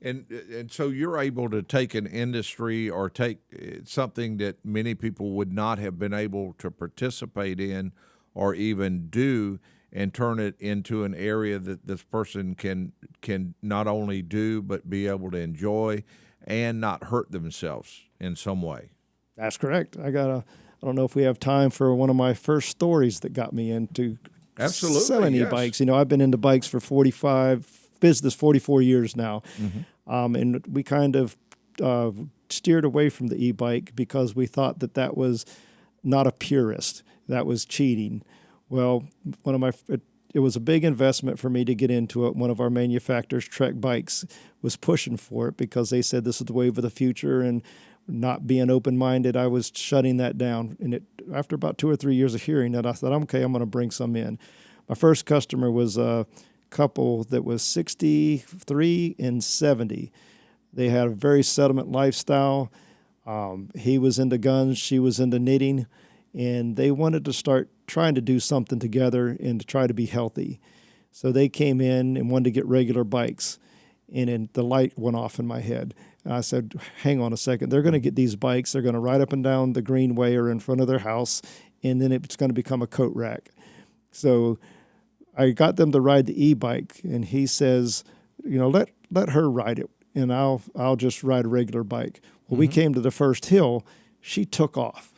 And so you're able to take an industry or take something that many people would not have been able to participate in or even do, and turn it into an area that this person can not only do but be able to enjoy and not hurt themselves in some way. That's correct. I don't know if we have time for one of my first stories that got me into selling yes. e-bikes. I've been into bikes for 44 years now. And we kind of steered away from the e-bike because we thought that was not a purist. That was cheating. Well, it was a big investment for me to get into it. One of our manufacturers, Trek Bikes, was pushing for it because they said this is the wave of the future, and not being open-minded, I was shutting that down. And after about 2 or 3 years of hearing that, I thought, okay, I'm going to bring some in. My first customer was a couple that was 63 and 70. They had a very settlement lifestyle. He was into guns, she was into knitting, and they wanted to start trying to do something together and to try to be healthy. So they came in and wanted to get regular bikes, and then the light went off in my head. And I said, hang on a second. They're going to get these bikes. They're going to ride up and down the greenway or in front of their house, and then it's going to become a coat rack. So I got them to ride the e-bike, and he says, let her ride it, and I'll just ride a regular bike. Well, we came to the first hill. She took off.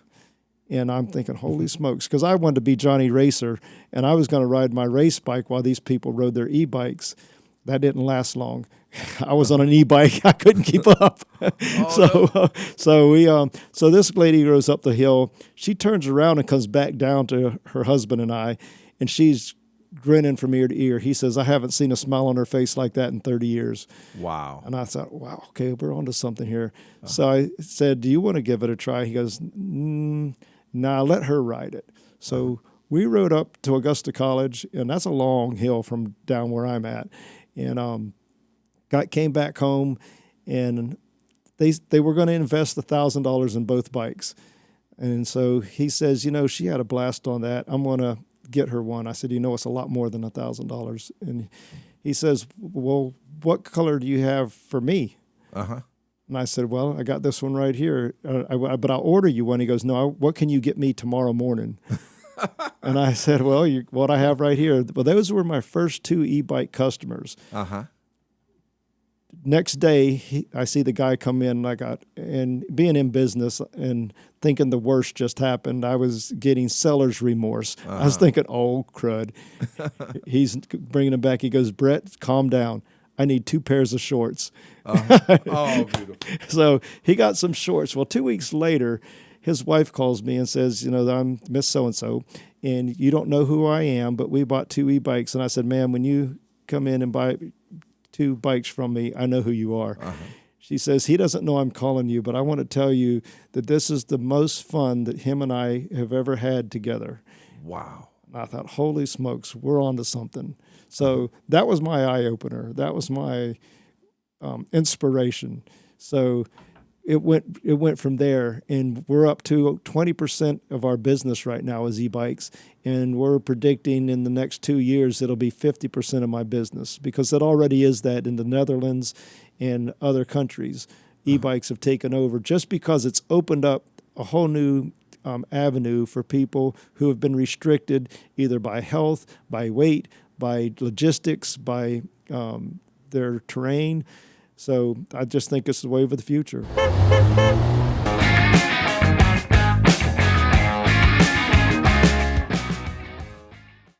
And I'm thinking, holy smokes, because I wanted to be Johnny Racer, and I was going to ride my race bike while these people rode their e-bikes. That didn't last long. I was on an e-bike. I couldn't keep up. So this lady goes up the hill. She turns around and comes back down to her husband and I, and she's grinning from ear to ear. He says, I haven't seen a smile on her face like that in 30 years. Wow. And I thought, wow, okay, we're onto something here. So I said, do you want to give it a try? He goes, nah, let her ride it. So we rode up to Augusta College, and that's a long hill from down where I'm at. And came back home, and they were going to invest $1,000 in both bikes. And so he says, she had a blast on that. I'm going to get her one. I said, it's a lot more than $1,000. And he says, well, what color do you have for me? And I said, well, I got this one right here, but I'll order you one. He goes, no, what can you get me tomorrow morning? And I said, well, what I have right here. Well, those were my first 2 e-bike customers. Next day, I see the guy come in, and being in business and thinking the worst just happened, I was getting seller's remorse. I was thinking, oh, crud. He's bringing him back. He goes, Brett, calm down. I need 2 pairs of shorts. Oh, beautiful. So he got some shorts. Well, 2 weeks later, his wife calls me and says, I'm Miss So-and-so, and you don't know who I am, but we bought 2 e-bikes. And I said, ma'am, when you come in and buy 2 bikes from me, I know who you are. She says, he doesn't know I'm calling you, but I want to tell you that this is the most fun that him and I have ever had together. Wow. And I thought, holy smokes, we're on to something. So that was my eye-opener. That was my inspiration. So it went from there, and we're up to 20% of our business right now is e-bikes, and we're predicting in the next 2 years it'll be 50% of my business, because it already is that in the Netherlands and other countries. E-bikes have taken over just because it's opened up a whole new avenue for people who have been restricted either by health, by weight, by logistics, by their terrain. So I just think it's the wave of the future.